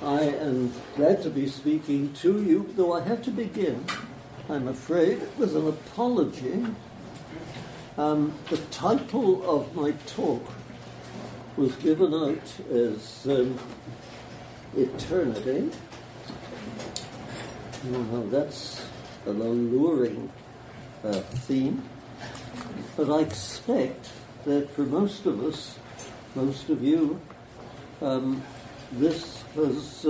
I am glad to be speaking to you, though I have to begin, I'm afraid, with an apology. The title of my talk was given out as Eternity. Now that's an alluring theme, but I expect that for most of us, most of you, this has,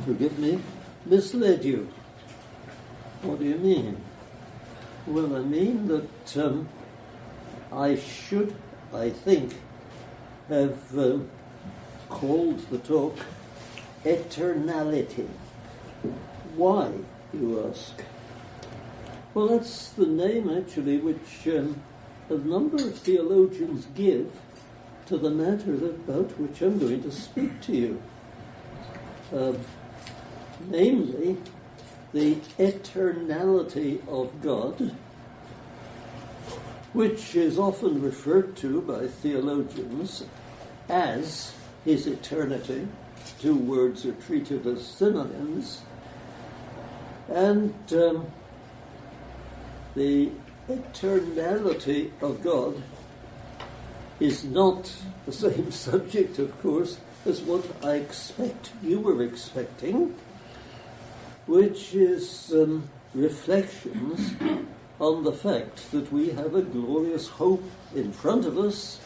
forgive me, misled you. What do you mean? Well, I mean that I should, I think, have called the talk Eternality. Why, you ask? Well, that's the name, actually, which a number of theologians give to the matter about which I'm going to speak to you. Namely, the eternality of God, which is often referred to by theologians as his eternity. Two words are treated as synonyms. And the eternality of God is not the same subject, of course, as what I expect you were expecting, which is reflections on the fact that we have a glorious hope in front of us,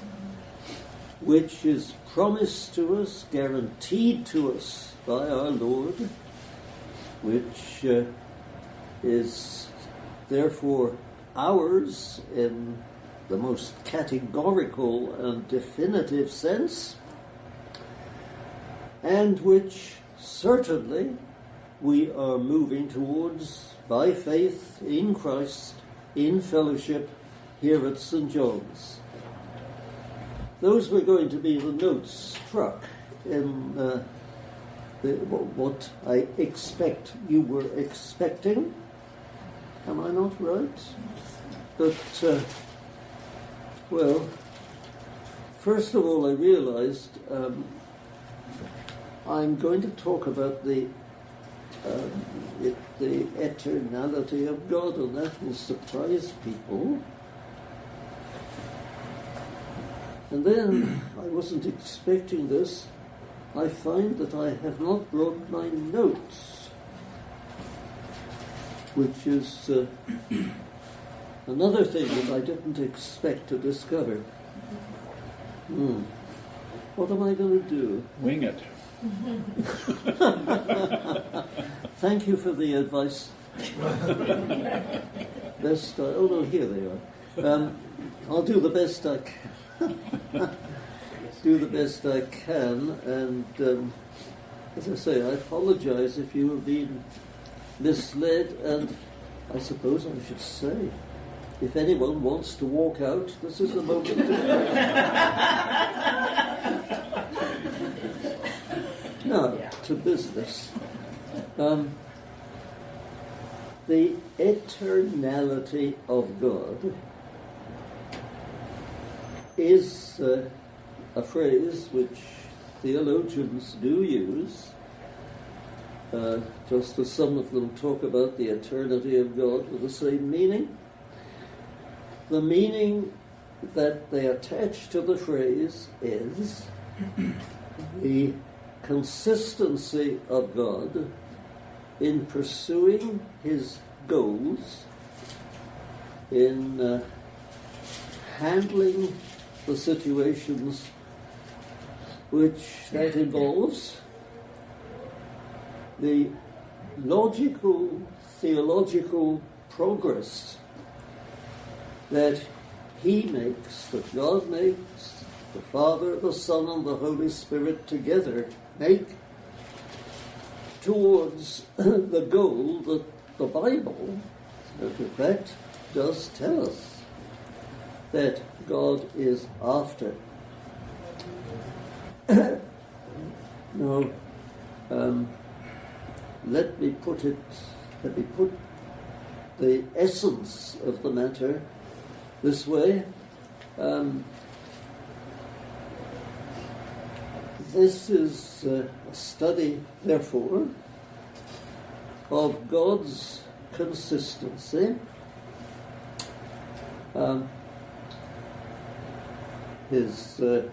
which is promised to us, guaranteed to us by our Lord, which is therefore ours in the most categorical and definitive sense, and which certainly we are moving towards by faith in Christ, in fellowship here at St. John's. Those were going to be the notes struck in what I expect you were expecting. Am I not right? But, well, first of all, I realized I'm going to talk about the eternality of God, and that will surprise people. And then, I wasn't expecting this, I find that I have not brought my notes, which is another thing that I didn't expect to discover. What am I going to do? Wing it. Thank you for the advice. Best, oh no, here they are. I'll do the best I can. Do the best I can, and as I say, I apologize if you have been misled, and I suppose I should say, if anyone wants to walk out, this is the moment to do it. Now, to business. The eternality of God is a phrase which theologians do use, just as some of them talk about the eternity of God with the same meaning. The meaning that they attach to the phrase is the consistency of God in pursuing his goals, in handling the situations which that involves, the logical, theological progress that he makes, that God makes, the Father, the Son, and the Holy Spirit together make towards the goal that the Bible, in fact, does tell us that God is after. Now, let me put the essence of the matter this way. This is a study, therefore, of God's consistency, his, let's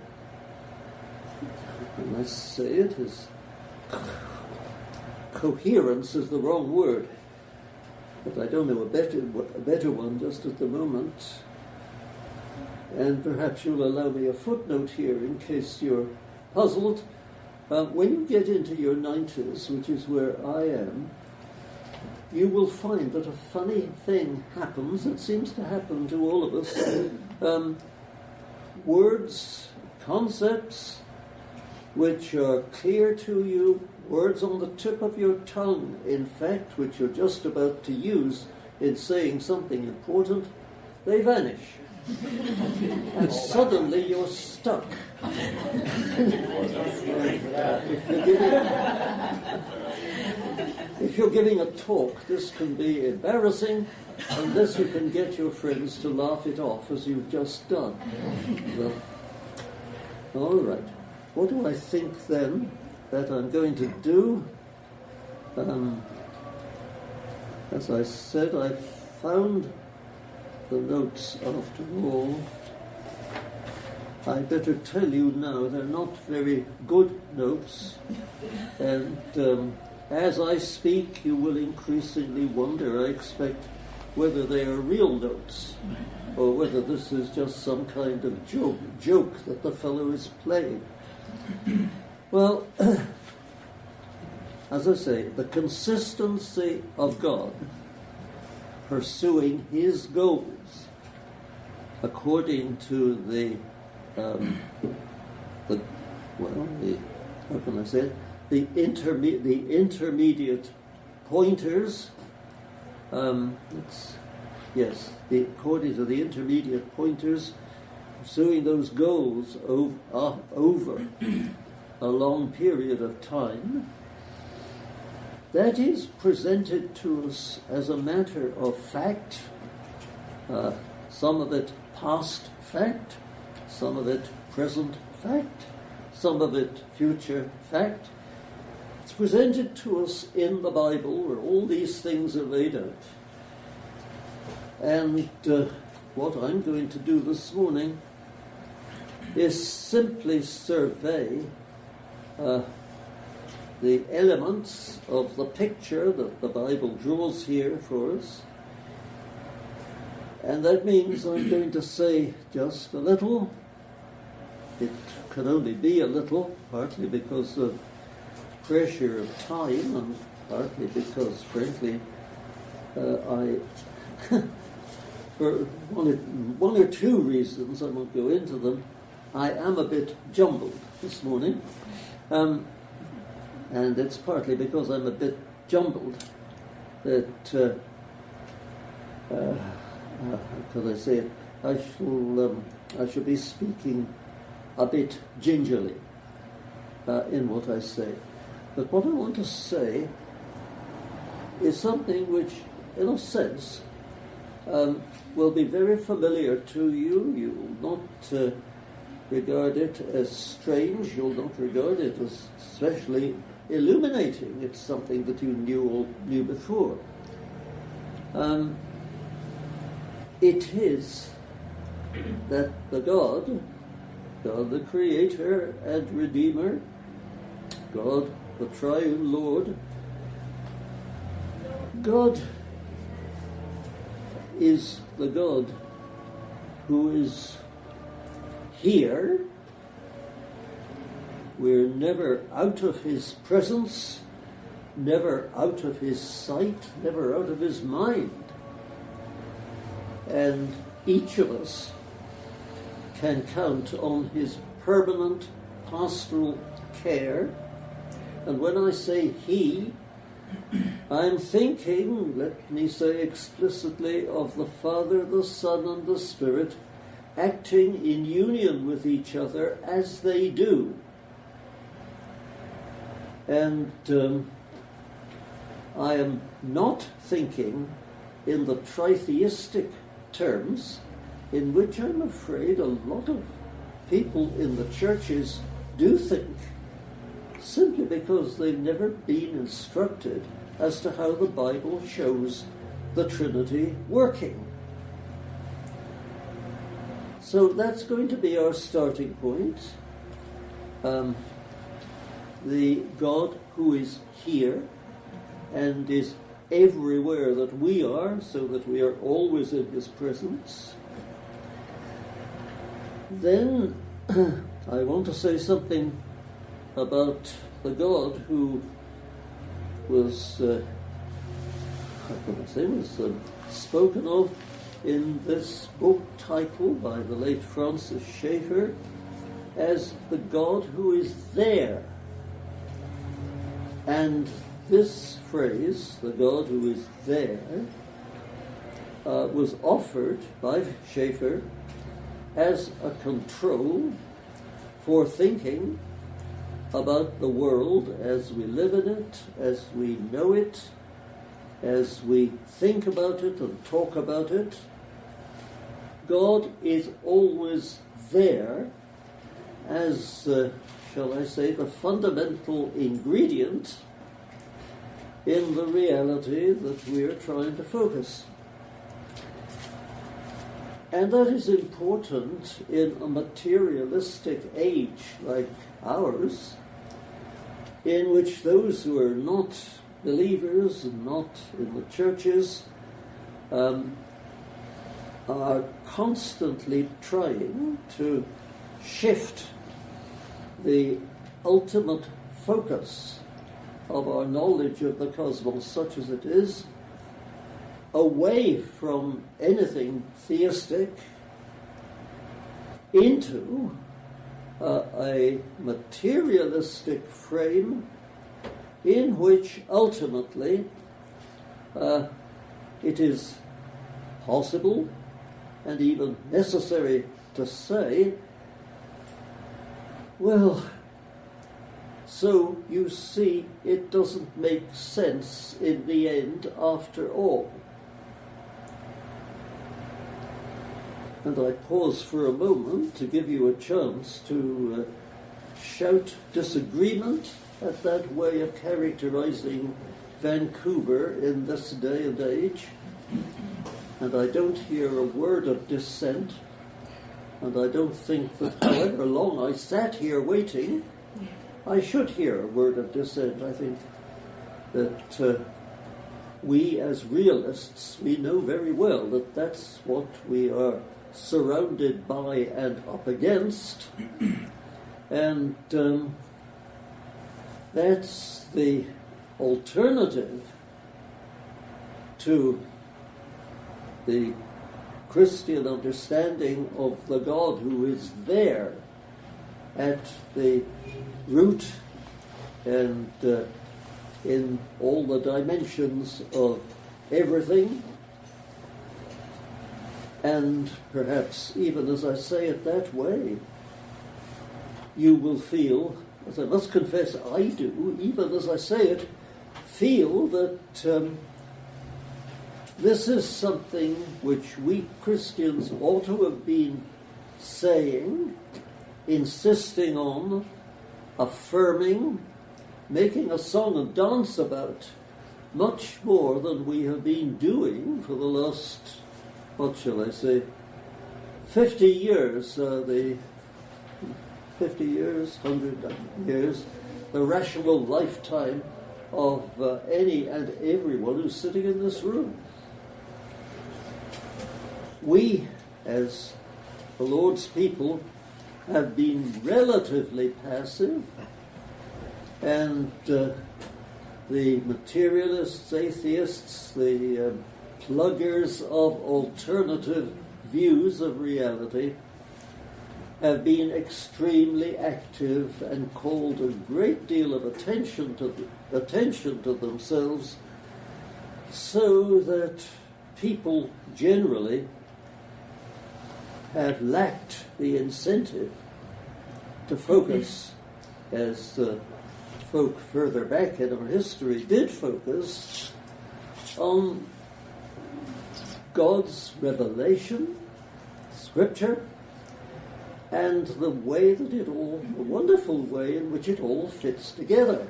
say it, his coherence is the wrong word, but I don't know a better one just at the moment. And perhaps you'll allow me a footnote here in case you're puzzled. When you get into your 90s, which is where I am, you will find that a funny thing happens. It seems to happen to all of us. Words, concepts, which are clear to you, words on the tip of your tongue, in fact, which you're just about to use in saying something important, they vanish. And suddenly you're stuck. If you're giving a talk, this can be embarrassing unless you can get your friends to laugh it off as you've just done. Well, all right. What do I think then that I'm going to do? As I said, I found the notes after all. I better tell you now, they're not very good notes, and as I speak you will increasingly wonder, I expect, whether they are real notes or whether this is just some kind of joke that the fellow is playing. Well, as I say, the consistency of God pursuing his goals according to the how can I say it? The intermediate pointers. According to the intermediate pointers, pursuing those goals over a long period of time. That is presented to us as a matter of fact, some of it past fact, some of it present fact, some of it future fact. It's presented to us in the Bible where all these things are laid out. And what I'm going to do this morning is simply survey the elements of the picture that the Bible draws here for us. And that means I'm going to say just a little. It can only be a little, partly because of pressure of time and partly because, frankly, for one or two reasons, I won't go into them, I am a bit jumbled this morning. And it's partly because I'm a bit jumbled that, how could I say it, I shall be speaking a bit gingerly in what I say. But what I want to say is something which, in a sense, will be very familiar to you. You will not regard it as strange. You'll not regard it as especially illuminating. It's something that you knew before. It is that the God the Creator and Redeemer, God the Triune Lord, God is the God who is here. We're never out of his presence, never out of his sight, never out of his mind. And each of us can count on his permanent pastoral care. And when I say he, I'm thinking, let me say explicitly, of the Father, the Son, and the Spirit acting in union with each other as they do. And I am not thinking in the tritheistic terms in which I'm afraid a lot of people in the churches do think. simply because they've never been instructed as to how the Bible shows the Trinity working. So that's going to be our starting point. The God who is here and is everywhere that we are, so that we are always in his presence. Then I want to say something about the God who was, spoken of in this book titled by the late Francis Schaeffer as the God who is there. And this phrase, the God who is there, was offered by Schaeffer as a control for thinking about the world as we live in it, as we know it, as we think about it and talk about it. God is always there as, shall I say, the fundamental ingredient in the reality that we are trying to focus. And that is important in a materialistic age like ours, in which those who are not believers and not in the churches are constantly trying to shift the ultimate focus of our knowledge of the cosmos, such as it is, away from anything theistic into a materialistic frame in which ultimately it is possible and even necessary to say, well, so you see, it doesn't make sense in the end after all. And I pause for a moment to give you a chance to shout disagreement at that way of characterizing Vancouver in this day and age. And I don't hear a word of dissent. And I don't think that however long I sat here waiting, I should hear a word of dissent. I think that we as realists, we know very well that that's what we are surrounded by and up against. And that's the alternative to the Christian understanding of the God who is there at the root and in all the dimensions of everything. And perhaps even as I say it that way, you will feel, as I must confess I do, even as I say it, feel that this is something which we Christians ought to have been saying, insisting on, affirming, making a song and dance about, much more than we have been doing for the last, what shall I say, 50 years, the 50 years, 100 years, the rational lifetime of any and everyone who's sitting in this room. We, as the Lord's people, have been relatively passive, and the materialists, atheists, the pluggers of alternative views of reality have been extremely active and called a great deal of attention to themselves, so that people generally have lacked the incentive to focus, as folk further back in our history did focus, on God's revelation, Scripture, and the wonderful way in which it all fits together.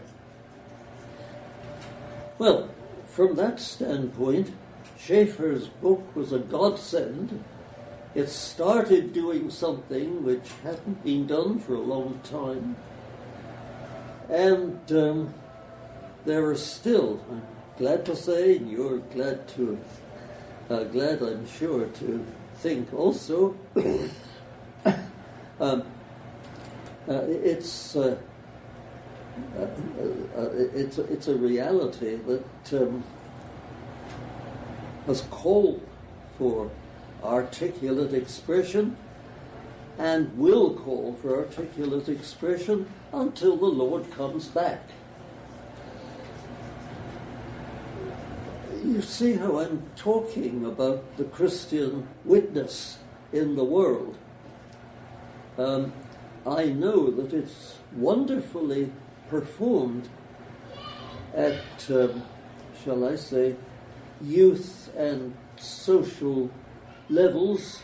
Well, from that standpoint, Schaeffer's book was a godsend. It started doing something which hadn't been done for a long time. And there are still, I'm glad to say, and you're glad I'm sure to think also, it's a reality that has called for articulate expression and will call for articulate expression until the Lord comes back. You see how I'm talking about the Christian witness in the world. I know that it's wonderfully performed at, shall I say, youth and social levels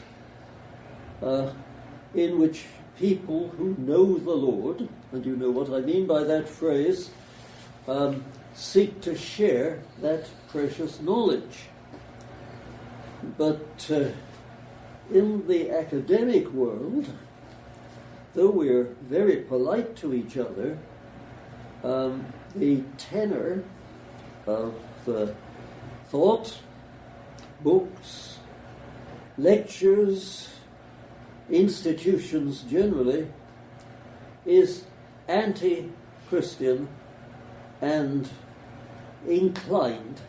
in which people who know the Lord, and you know what I mean by that phrase, seek to share that precious knowledge. But in the academic world, though we're very polite to each other, the tenor of thought, books, lectures, institutions generally, is anti-Christian and inclined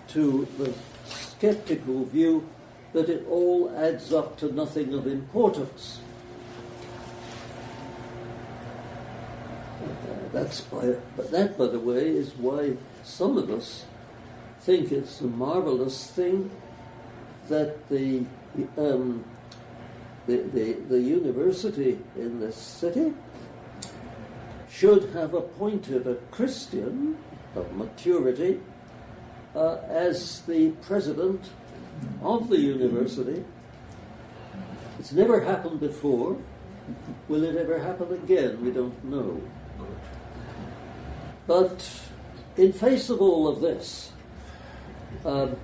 to the skeptical view that it all adds up to nothing of importance. That, by the way, is why some of us think it's a marvelous thing that the university in this city should have appointed a Christian of maturity as the president of the university. It's never happened before. Will it ever happen again? We don't know. But in face of all of this, the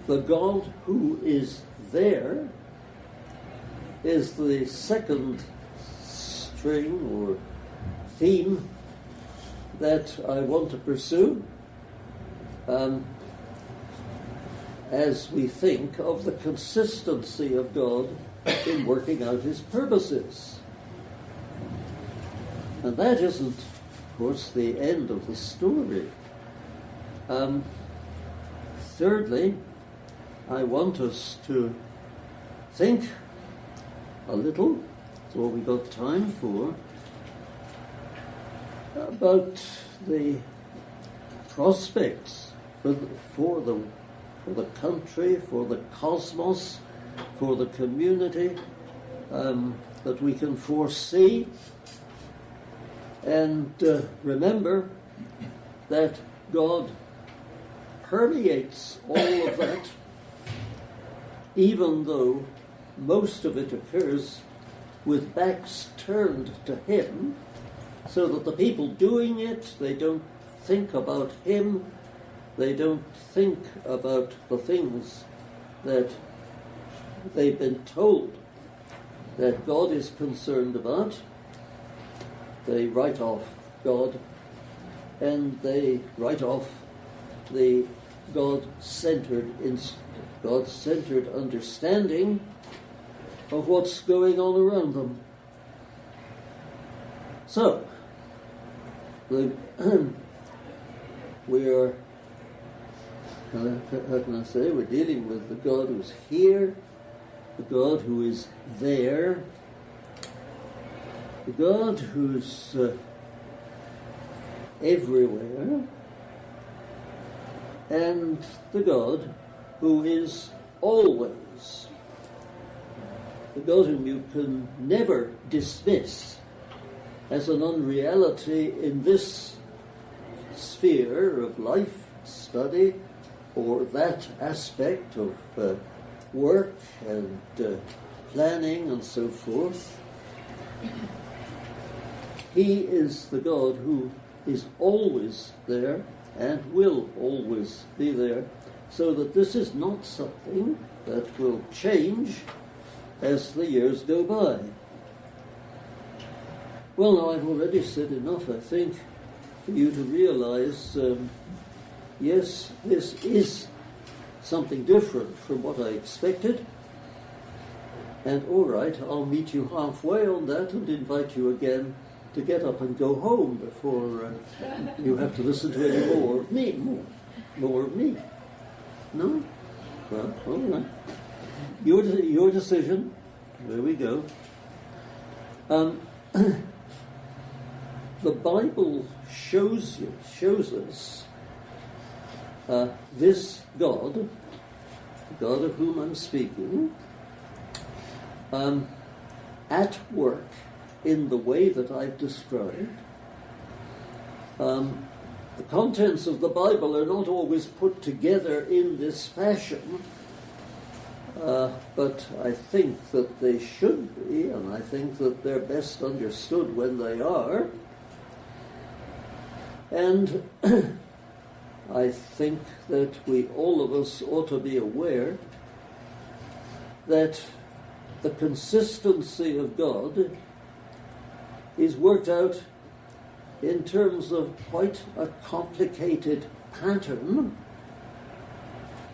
God who is there is the second string or theme that I want to pursue as we think of the consistency of God in working out his purposes. And that isn't, of course, the end of the story. Thirdly, I want us to think a little, that's all we got time for, about the prospects for the country, for the cosmos, for the community that we can foresee. And remember that God permeates all of that, even though most of it occurs with backs turned to him, so that the people doing it, they don't think about him, they don't think about the things that they've been told that God is concerned about. They write off God, and they write off the God-centered understanding of what's going on around them. So, we're, how can I say, we're dealing with the God who's here, the God who is there, the God who's everywhere, and the God who is always, the God whom you can never dismiss as an unreality in this sphere of life, study, or that aspect of work and planning and so forth. He is the God who is always there and will always be there, so that this is not something that will change as the years go by. Well, now I've already said enough, I think, for you to realize, yes, this is something different from what I expected, and all right, I'll meet you halfway on that and invite you again to get up and go home before you have to listen to any more of me. More of me. No? Well, all right. Your decision. There we go. The Bible shows us this God, the God of whom I'm speaking, at work in the way that I've described. The contents of the Bible are not always put together in this fashion, but I think that they should be, and I think that they're best understood when they are. And I think that all of us ought to be aware that the consistency of God is worked out in terms of quite a complicated pattern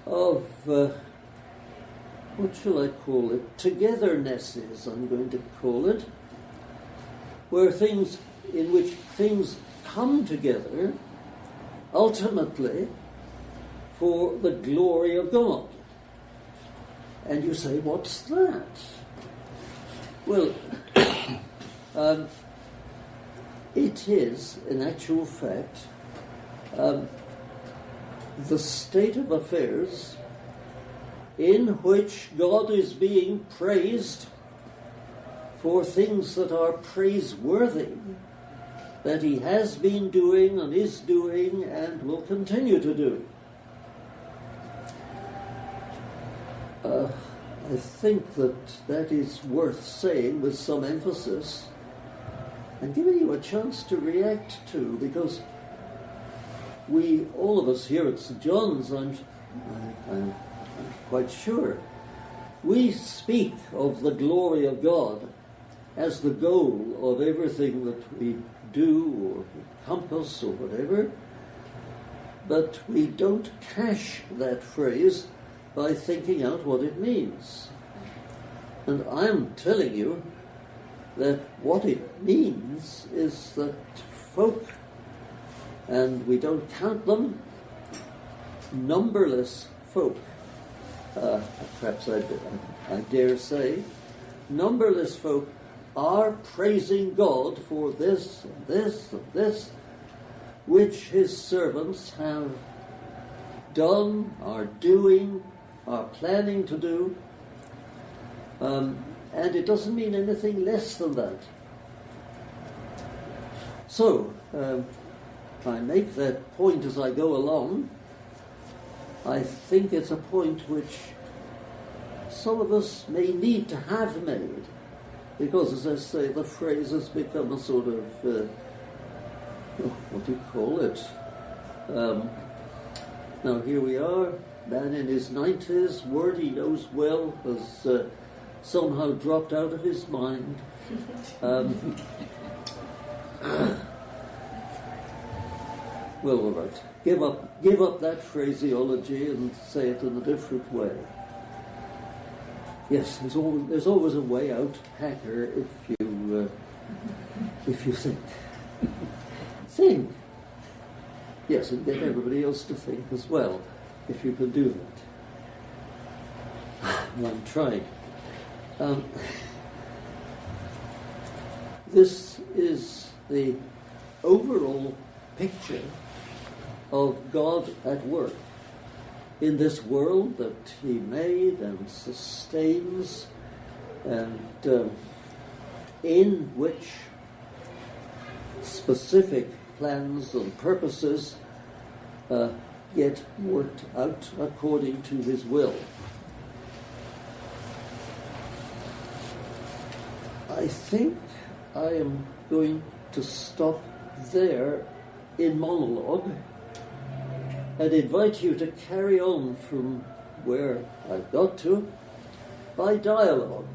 of, what shall I call it, togethernesses, I'm going to call it, in which things come together ultimately for the glory of God. And you say, what's that? Well, it is, in actual fact, the state of affairs in which God is being praised for things that are praiseworthy, that he has been doing and is doing and will continue to do. I think that is worth saying with some emphasis and giving you a chance to react to, because all of us here at St. John's, I'm quite sure, we speak of the glory of God as the goal of everything that we do or compass or whatever, but we don't cash that phrase by thinking out what it means. And I'm telling you that what it means is that folk, and we don't count them, numberless folk, perhaps I dare say, numberless folk are praising God for this and this and this, which his servants have done, are doing, are planning to do, and it doesn't mean anything less than that. So, I make that point as I go along. I think it's a point which some of us may need to have made, because, as I say, the phrase has become a sort of, what do you call it? Now here we are, man in his 90s, word he knows well has somehow dropped out of his mind. Well, all right. Give up that phraseology and say it in a different way. Yes, there's always a way out, hacker, if you think. Think. Yes, and get everybody else to think as well, if you can do that. Well, I'm trying. This is the overall picture of God at work in this world that he made and sustains, and in which specific plans and purposes get worked out according to his will. I think I am going to stop there in monologue and invite you to carry on from where I've got to by dialogue.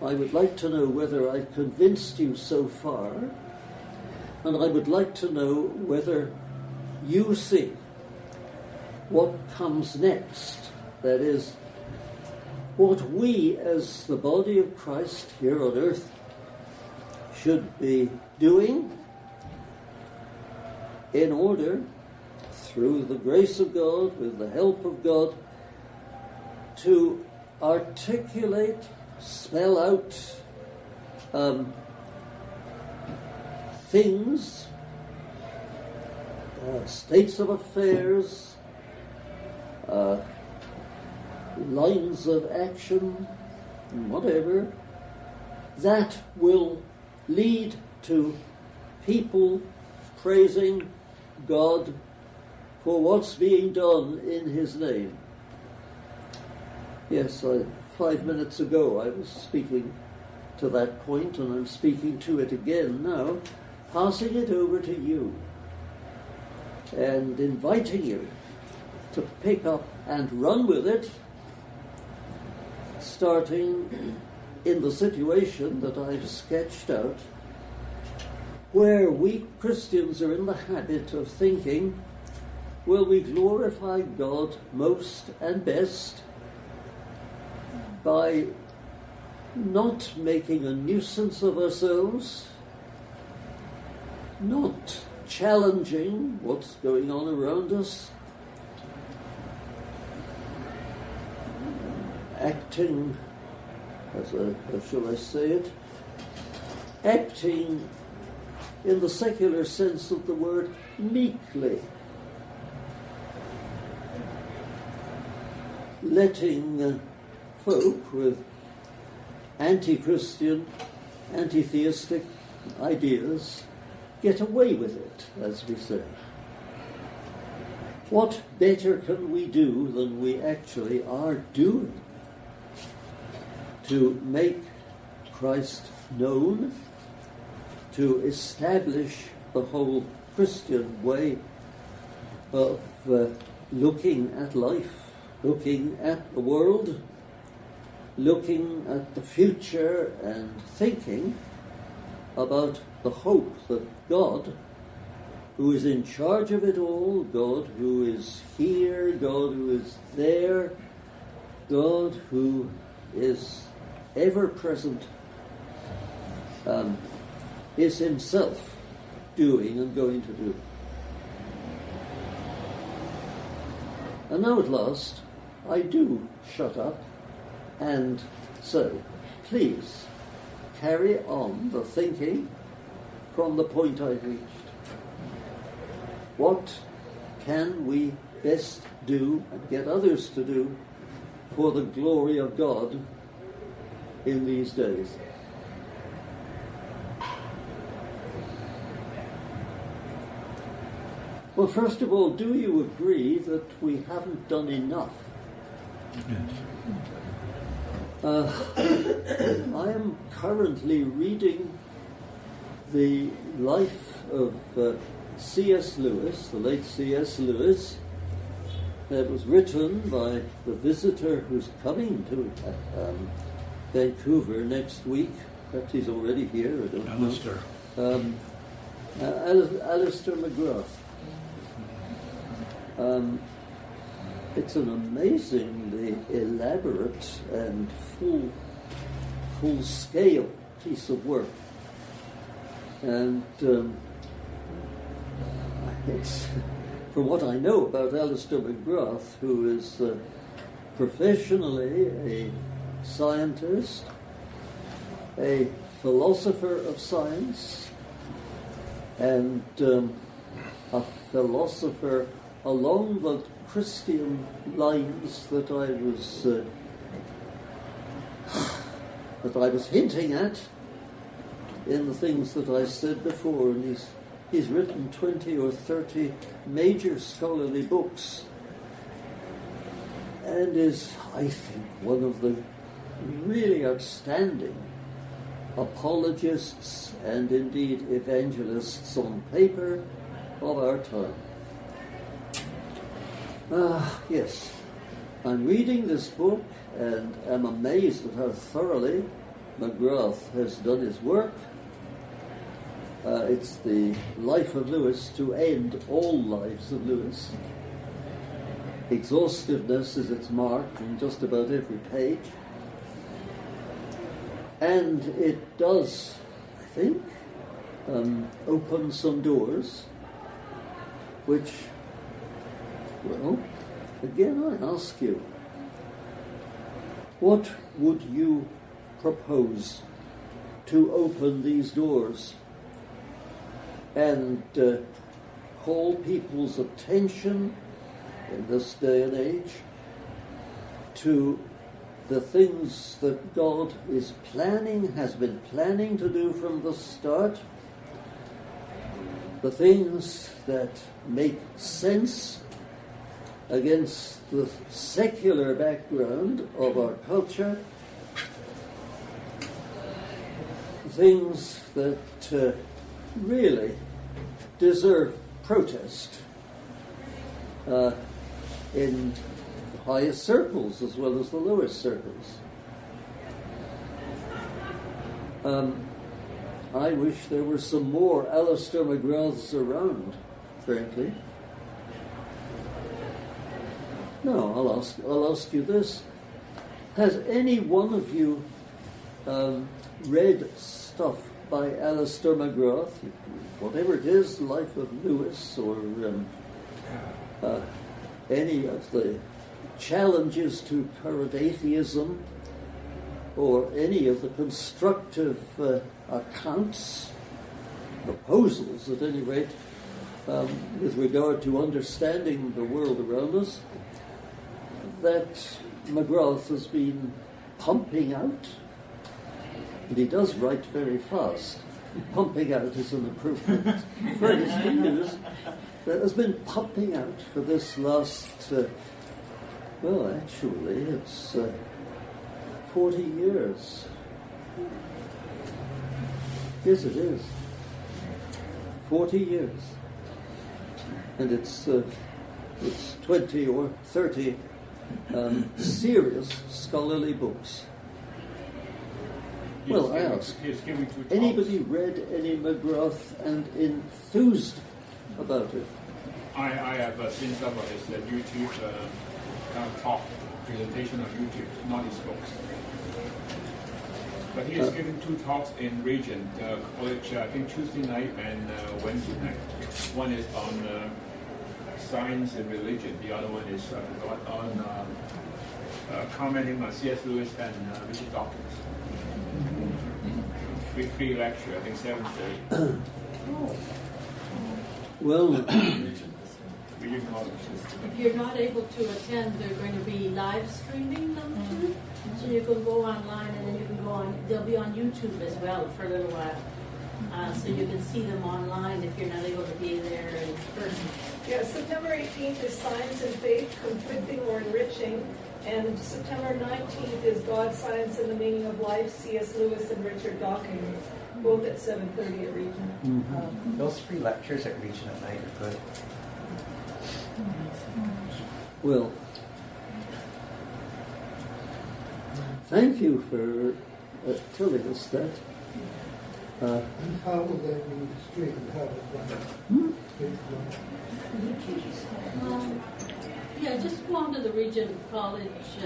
I would like to know whether I've convinced you so far, and I would like to know whether you see what comes next. That is, what we as the body of Christ here on earth should be doing in order, through the grace of God, with the help of God, to articulate, spell out things, states of affairs, lines of action, whatever, that will lead to people praising God for what's being done in His name. Yes, 5 minutes ago I was speaking to that point, and I'm speaking to it again now, passing it over to you and inviting you to pick up and run with it, starting in the situation that I've sketched out, where we Christians are in the habit of thinking, will we glorify God most and best by not making a nuisance of ourselves, not challenging what's going on around us, acting, how shall I say it, acting in the secular sense of the word meekly, letting folk with anti-Christian, anti-theistic ideas get away with it, as we say. What better can we do than we actually are doing to make Christ known, to establish the whole Christian way of looking at life, looking at the world, looking at the future, and thinking about the hope that God, who is in charge of it all, God who is here, God who is there, God who is ever present, is Himself doing and going to do. And now at last, I do shut up and say, please carry on the thinking from the point I've reached. What can we best do and get others to do for the glory of God in these days? Well, first of all, do you agree that we haven't done enough? Yes. I am currently reading the life of C.S. Lewis, the late C.S. Lewis. That was written by the visitor who's coming to Vancouver next week. Perhaps he's already here, I don't know. Alistair McGrath. It's an amazingly elaborate and full-scale piece of work. And it's, from what I know about Alistair McGrath, who is professionally a scientist, a philosopher of science, and a philosopher along the Christian lines that I was hinting at in the things that I said before. And he's written 20 or 30 major scholarly books, and is, I think, one of the really outstanding apologists and indeed evangelists on paper of our time. Yes, I'm reading this book and am amazed at how thoroughly McGrath has done his work. It's the life of Lewis to end all lives of Lewis. Exhaustiveness is its mark in just about every page. And it does, I think, open some doors, which, well, again I ask you, what would you propose to open these doors and call people's attention in this day and age to the things that God is planning, has been planning to do from the start, the things that make sense against the secular background of our culture, things that really deserve protest in the highest circles as well as the lowest circles. I wish there were some more Alistair McGraths around, frankly. No, I'll ask you this. Has any one of you read stuff by Alistair McGrath, whatever it is, Life of Lewis, or any of the challenges to current atheism, or any of the constructive accounts, proposals at any rate, with regard to understanding the world around us, that McGrath has been pumping out? And he does write very fast. Pumping out is an appropriate phrase to use. That has been pumping out for this last, well, actually, it's 40 years. Yes, it is. 40 years. And it's 20 or 30 serious scholarly books. Well, I ask, anybody read any McGrath and enthused about it? I have seen some of his YouTube talk presentation on YouTube, not his books. But he has given 2 talks in Regent College, I think Tuesday night and Wednesday night. One is on science and religion. The other one is, I forgot, on commenting on C.S. Lewis and Richard Dawkins. Free lecture, I think 7:30. Well, if you're not able to attend, they're going to be live streaming them too. So you can go online and then you can go on, they'll be on YouTube as well for a little while. So you can see them online if you're not able to be there in person. Yeah, September 18th is Science and Faith, Conflicting or Enriching. And September 19th is God, Science, and the Meaning of Life, C.S. Lewis and Richard Dawkins, both at 7:30 at Regent. Mm-hmm. Those free lectures at Regent at night are good. Well, thank you for telling us that. How will that be streamed? How will Yeah, just go onto the Regent College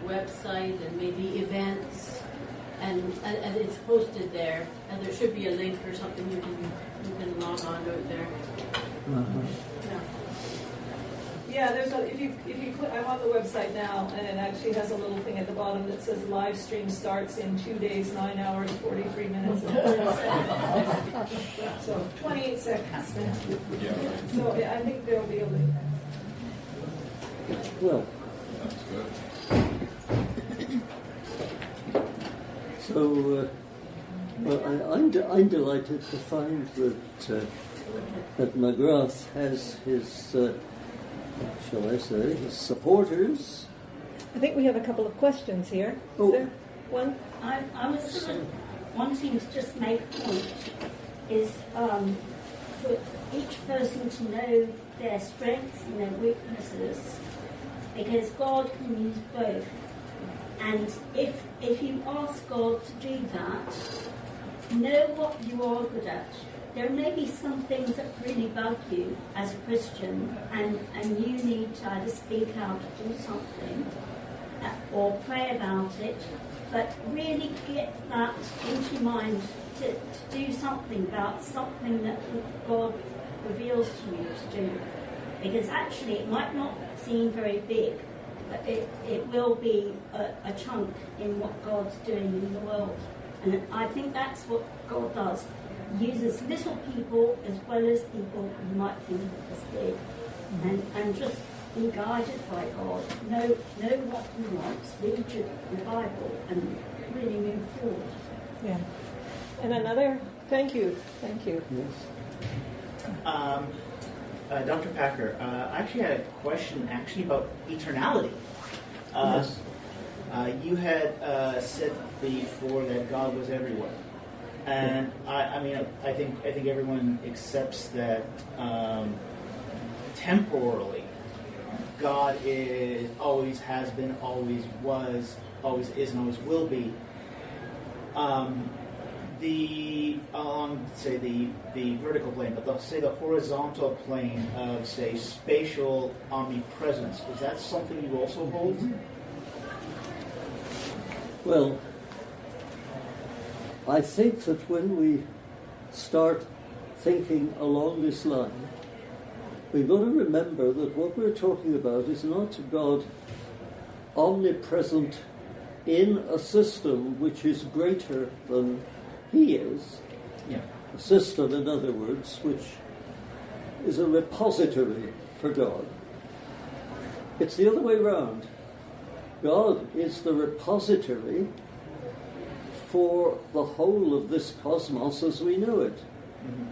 website and maybe events, and it's posted there. And there should be a link or something you can log on to it there. Yeah. Yeah, there's a, if you click, I'm on the website now, and it actually has a little thing at the bottom that says live stream starts in 2 days, 9 hours, 43 minutes, and 30 seconds. So 28 seconds. So I think there will be a link. Well, That's good. so I'm delighted to find that McGrath has his, shall I say, his supporters. I think we have a couple of questions here. Oh. Is there one? I was sort of wanting to just make a point is for each person to know their strengths and their weaknesses, because God can use both. And if you ask God to do that, know what you are good at. There may be some things that really bug you as a Christian, and you need to either speak out or do something, or pray about it, but really get that into your mind to do something about something that God reveals to you to do. Because actually it might not seem very big, but it will be a chunk in what God's doing in the world. And I think that's what God does. He uses little people as well as people you might think of as big. And just be guided by God. Know what He wants. Read the Bible and really move forward. Yeah. And another, thank you. Yes. Dr. Packer, I actually had a question about eternality. Yes. You had said before that God was everywhere, and I think everyone accepts that temporally God is, always has been, always was, always is, and always will be. The vertical plane, but the horizontal plane of, say, spatial omnipresence, is that something you also hold? Well, I think that when we start thinking along this line, we've got to remember that what we're talking about is not God omnipresent in a system which is greater than He is. Yeah. A system, in other words, which is a repository for God. It's the other way round. God is the repository for the whole of this cosmos as we know it. Mm-hmm.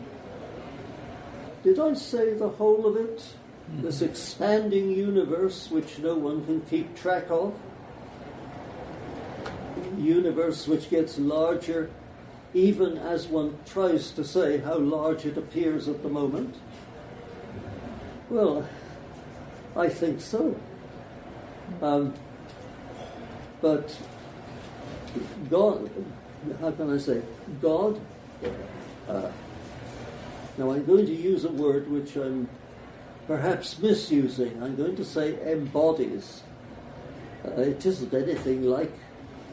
Did I say the whole of it? Mm-hmm. This expanding universe which no one can keep track of? Universe which gets larger even as one tries to say how large it appears at the moment? Well, I think so. But God, how can I say? God, now I'm going to use a word which I'm perhaps misusing. I'm going to say embodies. It isn't anything like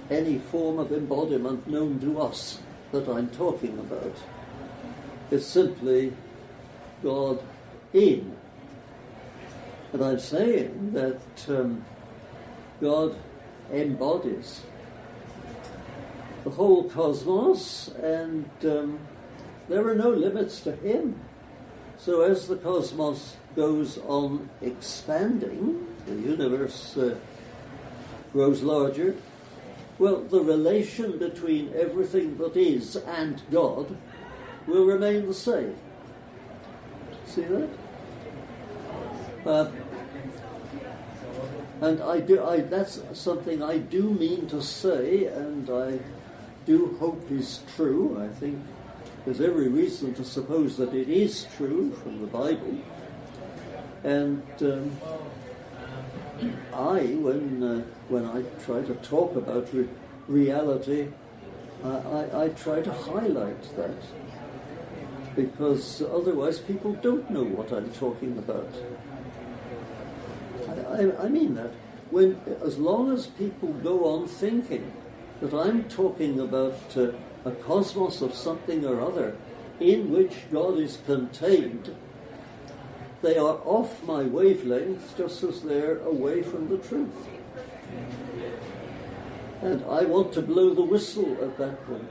any form of embodiment known to us that I'm talking about. It's simply God in. And I'm saying that God embodies the whole cosmos, and there are no limits to Him. So as the cosmos goes on expanding, the universe grows larger, well, the relation between everything that is and God will remain the same. See that? And that's something I do mean to say, and I do hope is true. I think there's every reason to suppose that it is true from the Bible. And when I try to talk about reality, I try to highlight that, because otherwise people don't know what I'm talking about. I mean that. As long as people go on thinking that I'm talking about a cosmos of something or other in which God is contained, they are off my wavelength just as they're away from the truth. And I want to blow the whistle at that point.